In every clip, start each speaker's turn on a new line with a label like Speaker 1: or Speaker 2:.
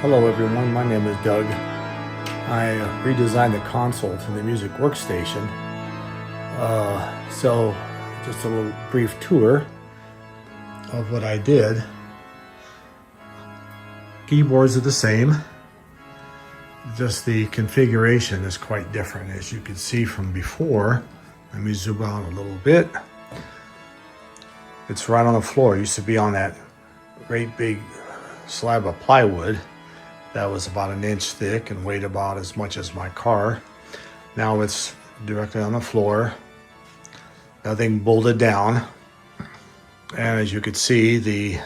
Speaker 1: Hello everyone, my name is Doug. I redesigned the console to the music workstation. So just a little brief tour of what I did. Keyboards are the same, just the configuration is quite different as you can see from before. Let me zoom out a little bit. It's right on the floor. It used to be on that great big slab of plywood that was about an inch thick and weighed about as much as my car. Now it's directly on the floor, nothing bolted down. And as you can see, the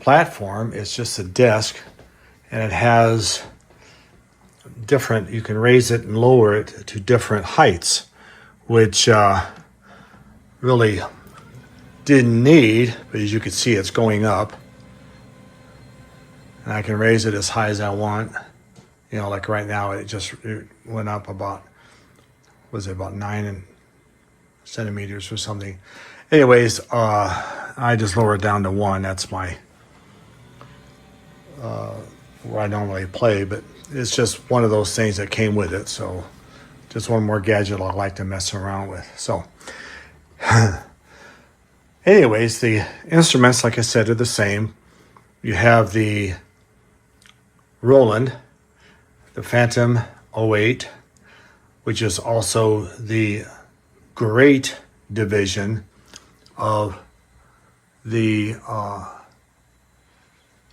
Speaker 1: platform is just a desk, and it has different, you can raise it and lower it to different heights, which really didn't need, but as you can see, it's going up. And I can raise it as high as I want. You know, like right now, it went up about, was it about 9 centimeters or something. Anyways, I just lower it down to 1. That's my, where I normally play, but it's just one of those things that came with it. So just one more gadget I like to mess around with. So anyways, the instruments, like I said, are the same. You have the Roland, the Phantom 08, which is also the great division of the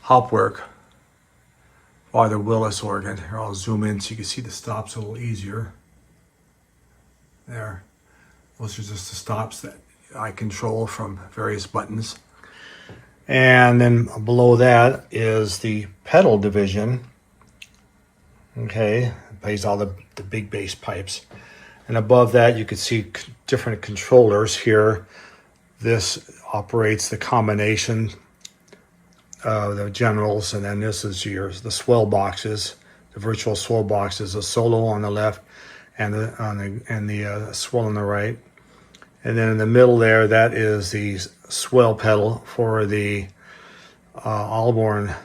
Speaker 1: Hopwork Father Willis organ. Here, I'll zoom in so you can see the stops a little easier. There. Those are just the stops that I control from various buttons. And then below that is the pedal division. Okay, it plays all the big bass pipes. And above that you can see different controllers here. This operates the combination of the generals, and then this is the swell boxes, the virtual swell boxes, the solo on the left and the swell on the right. And then in the middle there, that is the swell pedal for the Allborn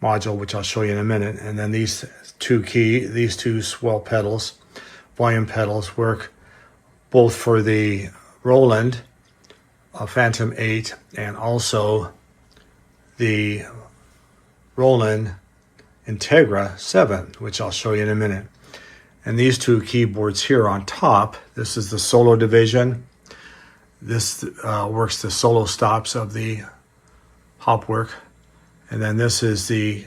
Speaker 1: module, which I'll show you in a minute. And then these two swell pedals, volume pedals, work both for the Roland Phantom 8 and also the Roland Integra 7, which I'll show you in a minute. And these two keyboards here on top, this is the solo division. This works the solo stops of the Hopwork. And then this is the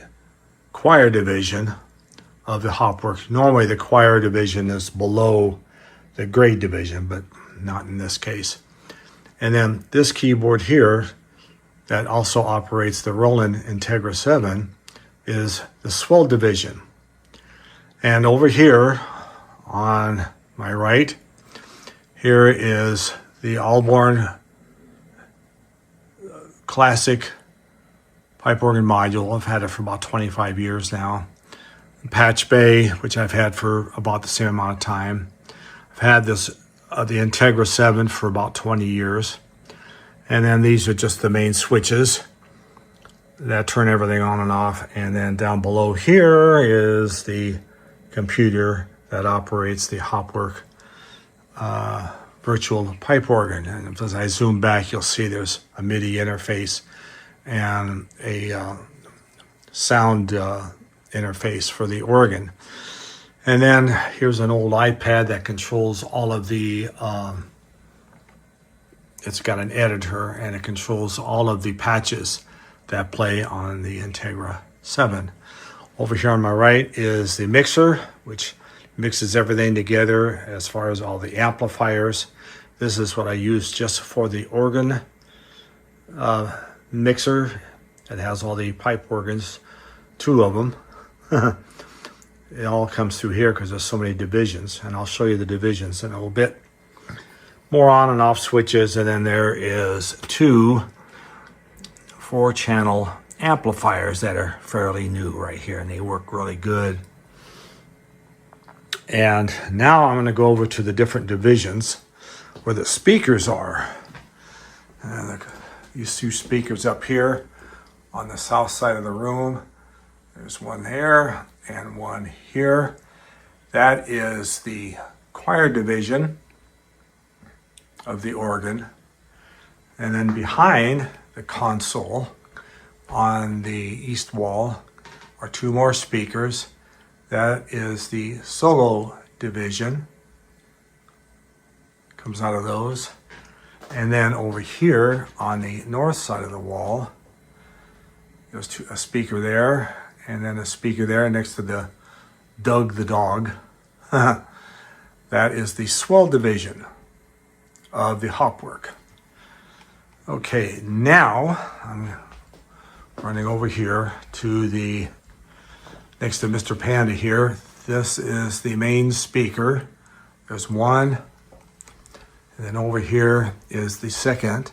Speaker 1: choir division of the Hopwork. Normally the choir division is below the grade division, but not in this case. And then this keyboard here that also operates the Roland Integra 7 is the swell division. And over here on my right, here is the Allborn classic pipe organ module. I've had it for about 25 years now. Patch Bay, which I've had for about the same amount of time. I've had this, the Integra 7 for about 20 years. And then these are just the main switches that turn everything on and off. And then down below here is the computer that operates the Hopwork virtual pipe organ. And as I zoom back, you'll see there's a MIDI interface and a sound interface for the organ. And then here's an old iPad that controls all of the, it's got an editor and it controls all of the patches that play on the Integra 7. Over here on my right is the mixer, which mixes everything together as far as all the amplifiers. This is what I use just for the organ mixer. It has all the pipe organs, 2 of them. It all comes through here because there's so many divisions, and I'll show you the divisions in a little bit. More on and off switches, and then there is 2 4-channel amplifiers that are fairly new right here, and they work really good. And now I'm going to go over to the different divisions where the speakers are. these two speakers up here on the south side of the room. There's one there and one here. That is the choir division of the organ. And then behind the console on the east wall are two more speakers. That is the solo division. Comes out of those. And then over here on the north side of the wall, there's a speaker there, and then a speaker there next to the Doug the dog. That is the swell division of the hopwork. Okay, now I'm running over here to the next to Mr. Panda here. This is the main speaker. There's one. And then over here is the second.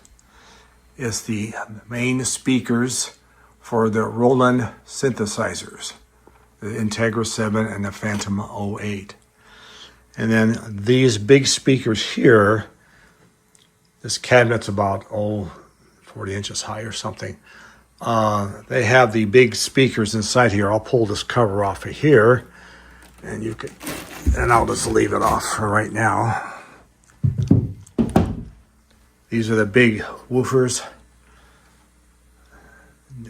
Speaker 1: Is the main speakers for the Roland synthesizers, the Integra 7 and the Phantom 08. And then these big speakers here, this cabinet's about 40 inches high or something. They have the big speakers inside here. I'll pull this cover off of here, and I'll just leave it off for right now. These are the big woofers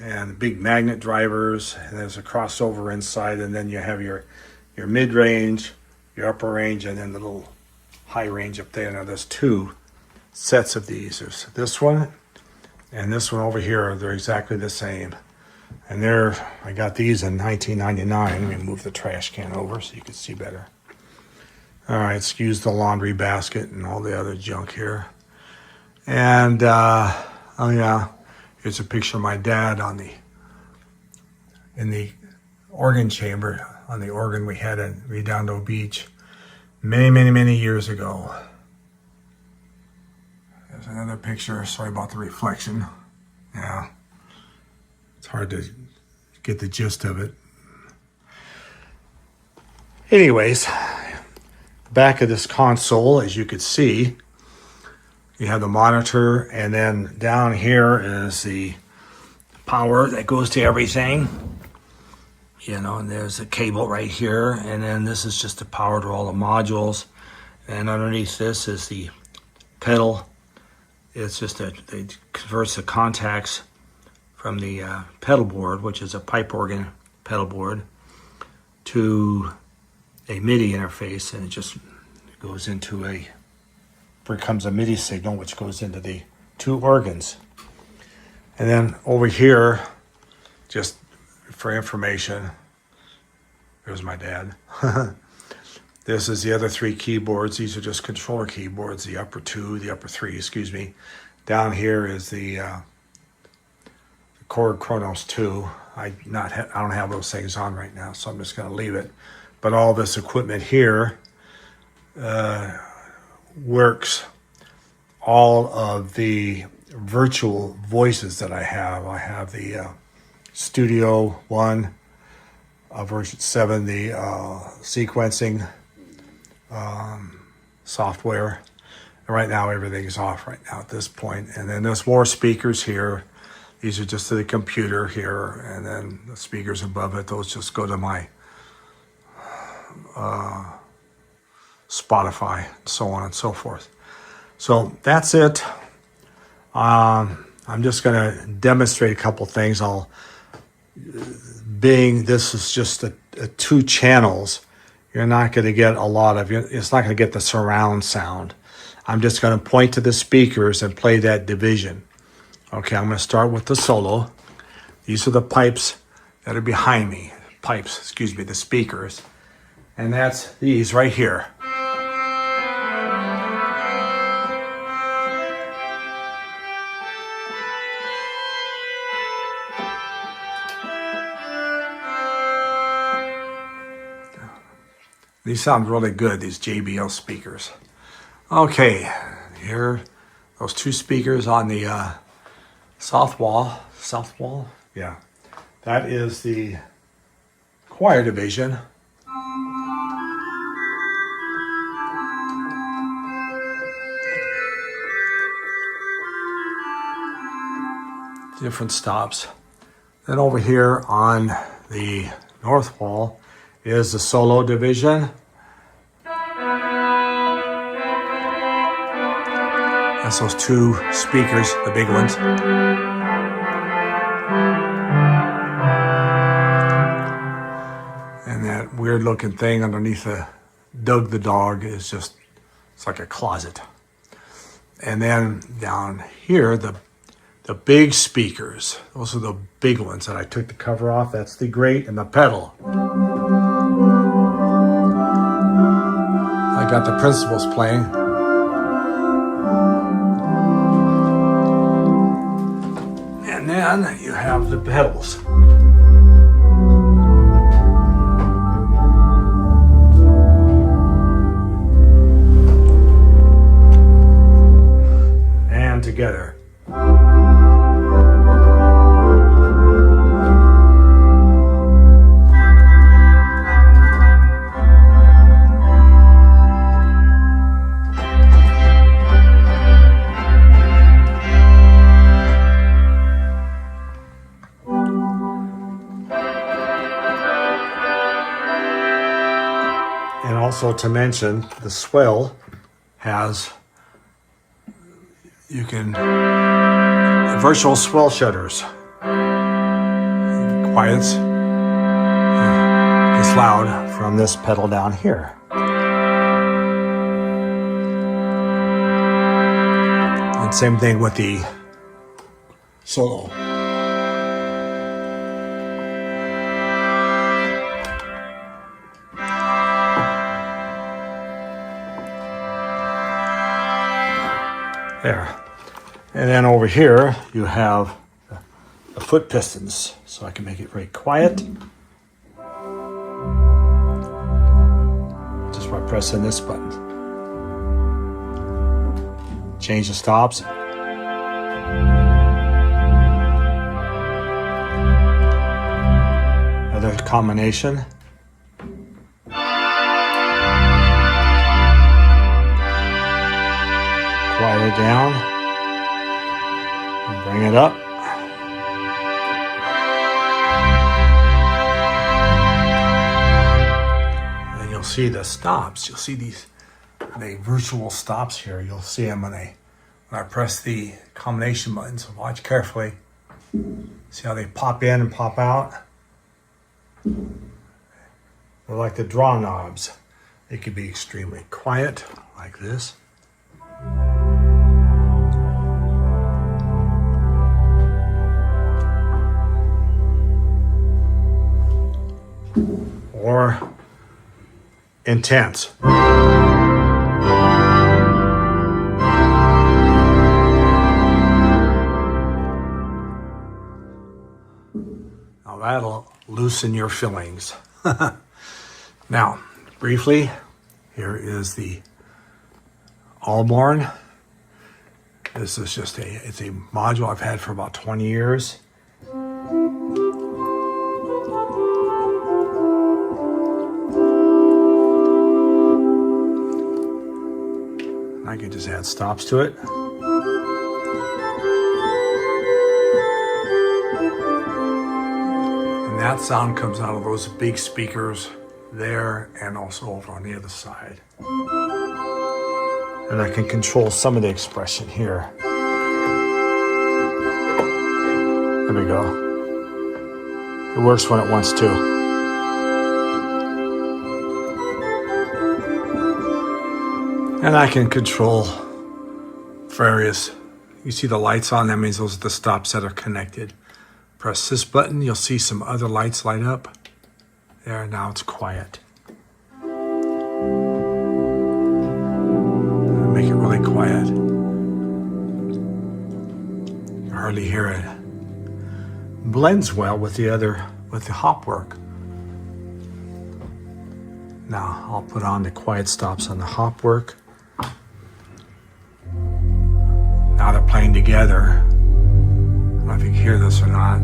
Speaker 1: and big magnet drivers, and there's a crossover inside, and then you have your mid-range, your upper range, and then the little high range up there. Now there's two sets of these. There's this one and this one over here. They're exactly the same. And I got these in 1999. Let me move the trash can over so you can see better. All right, excuse the laundry basket and all the other junk here. And, oh yeah, here's a picture of my dad in the organ chamber, on the organ we had at Redondo Beach many years ago. There's another picture. Sorry about the reflection. Yeah, it's hard to get the gist of it. Anyways, back of this console, as you could see, you have the monitor, and then down here is the power that goes to everything. And there's a cable right here, and then this is just the power to all the modules. And underneath this is the pedal. It's just it converts the contacts from the pedal board, which is a pipe organ pedal board, to a MIDI interface, and it just goes into becomes a MIDI signal, which goes into the two organs. And then over here, just for information, there's my dad. This is the other three keyboards. These are just controller keyboards, the upper three, excuse me. Down here is the Korg Kronos 2. I don't have those things on right now, so I'm just going to leave it. But all this equipment here works all of the virtual voices that I have. I have the Studio One version 7, the sequencing software. And right now everything is off right now at this point. And then there's more speakers here. These are just to the computer here, and then the speakers above it, those just go to my Spotify, and so on and so forth. So that's it. I'm just going to demonstrate a couple things. This is just a two channels, you're not going to get a lot of it. It's not going to get the surround sound. I'm just going to point to the speakers and play that division. Okay, I'm going to start with the solo. These are the pipes that are behind me. The speakers. And that's these right here. These sound really good, these JBL speakers. Okay, here, those two speakers on the south wall, yeah. That is the choir division. different stops. Then over here on the north wall is the solo division. That's those two speakers, the big ones. And that weird looking thing underneath the Doug the dog is just, it's like a closet. And then down here, the big speakers, those are the big ones that I took the cover off. That's the grate and the pedal. I got the principals playing. And then you have the pedals. And together. And also to mention, the swell has, you can, virtual swell shutters. It quiets, gets loud from this pedal down here. And same thing with the solo. There. And then over here you have the foot pistons, so I can make it very quiet just by pressing this button. Change the stops. Another combination. Quiet it down and bring it up. And then you'll see the stops. You'll see the virtual stops here. You'll see them when I press the combination button. So watch carefully. See how they pop in and pop out? They're like the draw knobs. They could be extremely quiet, like this. Or intense. Now that'll loosen your fillings. Now, briefly, here is the Allborn. This is just it's a module I've had for about 20 years. I can just add stops to it. And that sound comes out of those big speakers there and also over on the other side. And I can control some of the expression here. There we go. It works when it wants to. And I can control various, you see the lights on, that means those are the stops that are connected. Press this button, you'll see some other lights light up. There, now it's quiet. Make it really quiet. You hardly hear it. Blends well with the hop work. Now I'll put on the quiet stops on the hop work. Now they're playing together. I don't know if you can hear this or not.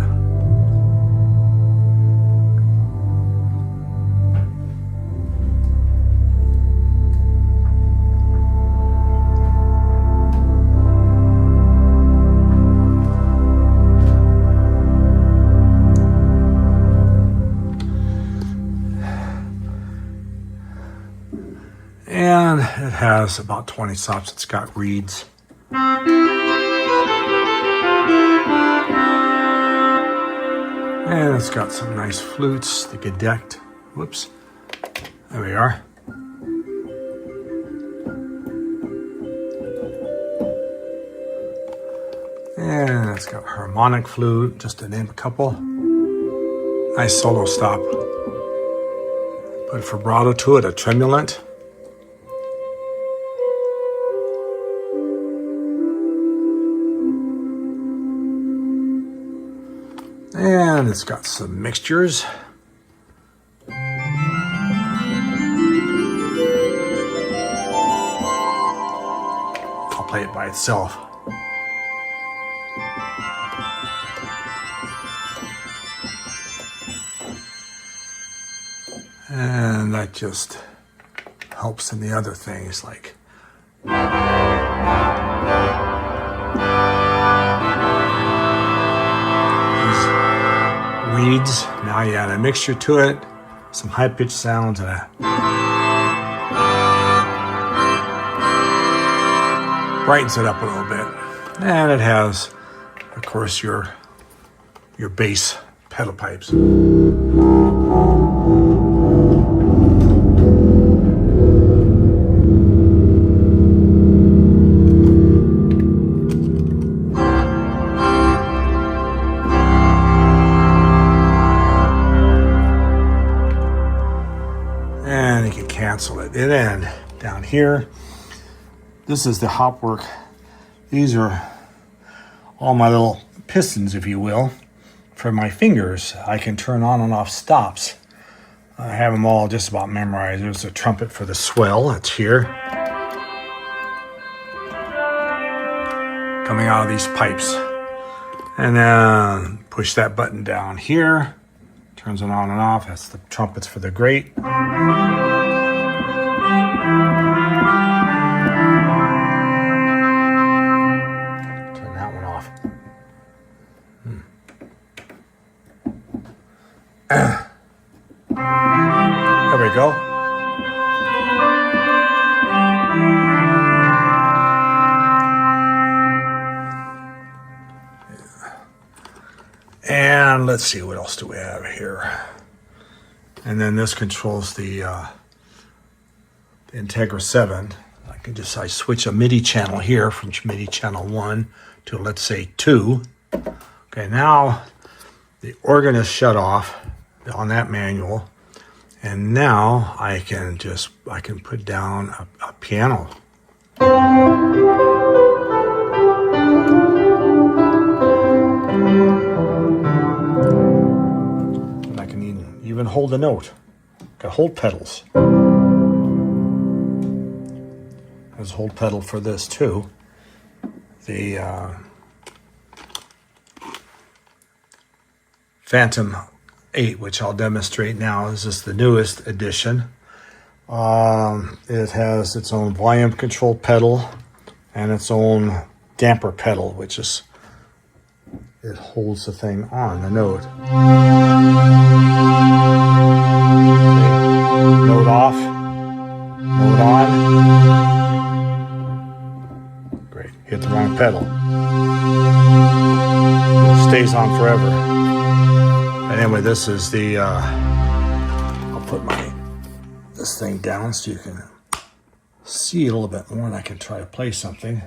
Speaker 1: And it has about 20 stops. It's got reeds. And it's got some nice flutes, the gedeckt. Whoops. There we are. And it's got harmonic flute, just to name a couple. Nice solo stop. Put vibrato to it, a tremulant. And it's got some mixtures. I'll play it by itself. And that just helps in the other things like reeds. Now you add a mixture to it, some high-pitched sounds, and brightens it up a little bit. And it has, of course, your bass pedal pipes. And you can cancel it. And then down here, this is the hopwork. These are all my little pistons, if you will, for my fingers. I can turn on and off stops. I have them all just about memorized. There's a trumpet for the swell. It's here. Coming out of these pipes. And then push that button down here. Turns it on and off. That's the trumpets for the grate. Turn that one off. There we go. And let's see, what else do we have here? And then this controls the Integra 7. I switch a MIDI channel here from MIDI channel 1 to, let's say, 2. Okay, now the organ is shut off on that manual. And now I can put down a piano. And I can even hold a note. Got hold pedals. There's a hold pedal for this too. The Phantom 8, which I'll demonstrate now. This is the newest edition. It has its own volume control pedal and its own damper pedal, which is, it holds the thing on the note. Okay. Note off, note on. Great, hit the wrong pedal. It stays on forever. Anyway, this is the, I'll put this thing down so you can see it a little bit more, and I can try to play something.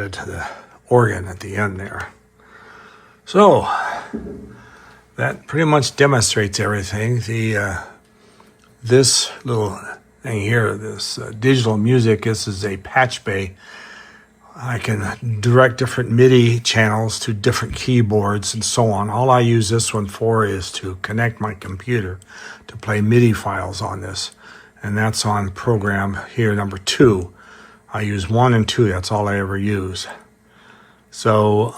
Speaker 1: added to the organ at the end there. So that pretty much demonstrates everything. This little thing here, this digital music, this is a patch bay. I can direct different MIDI channels to different keyboards and so on. All I use this one for is to connect my computer to play MIDI files on this. And that's on program here, number 2. I use 1 and 2, that's all I ever use. So,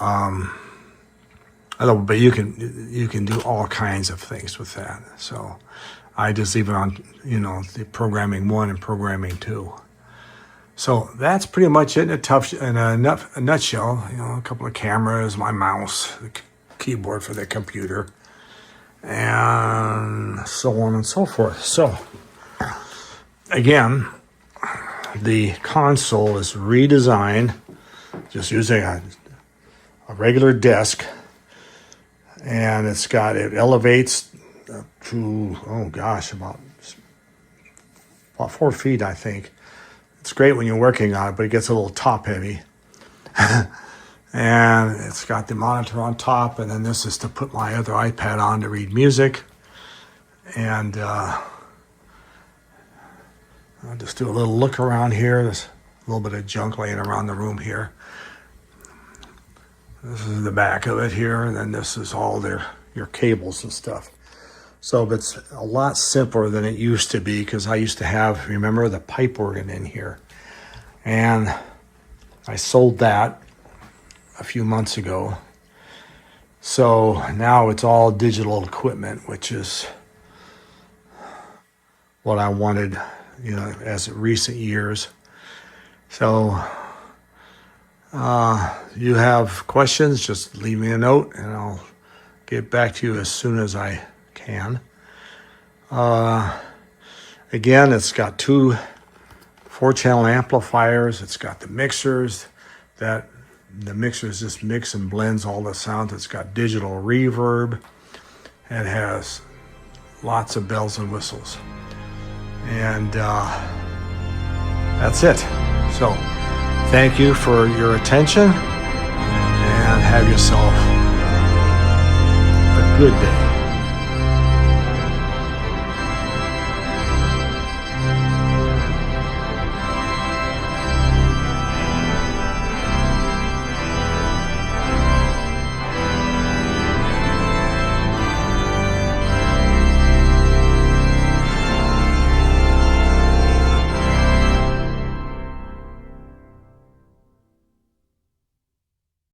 Speaker 1: but you can do all kinds of things with that. So I just leave it on, the programming 1 and programming 2. So that's pretty much it in a nutshell. A couple of cameras, my mouse, the keyboard for the computer, and so on and so forth. So again, the console is redesigned, just using a regular desk, and it elevates to, about 4 feet, I think. It's great when you're working on it, but it gets a little top heavy. And it's got the monitor on top, and then this is to put my other iPad on to read music. And I'll just do a little look around here. There's a little bit of junk laying around the room here. This is the back of it here, and then this is all your cables and stuff. So it's a lot simpler than it used to be, because I used to have, remember, the pipe organ in here. And I sold that a few months ago. So now it's all digital equipment, which is what I wanted, as recent years. So you have questions, just leave me a note and I'll get back to you as soon as I can. Again, it's got 2 4-channel amplifiers. It's got the mixers. The mixers just mix and blends all the sounds. It's got digital reverb. It has lots of bells and whistles. And that's it. So thank you for your attention, and have yourself a good day.